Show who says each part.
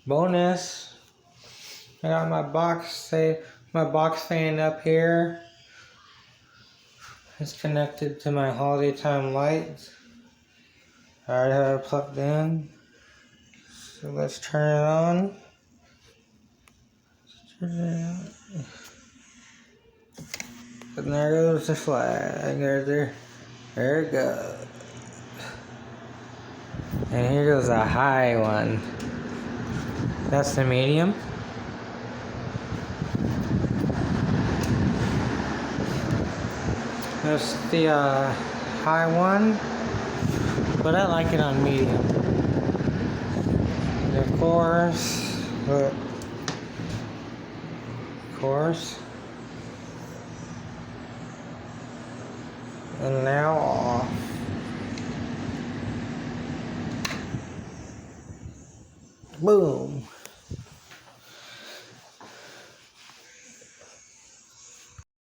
Speaker 1: Bonus. I got my box fan up here. It's connected to my holiday time lights. I already have it plugged in. So let's turn it on. And there goes the flag. There it goes. And here goes a high one. That's the medium. That's the high one, but I like it on medium. And of course, and now off. Boom.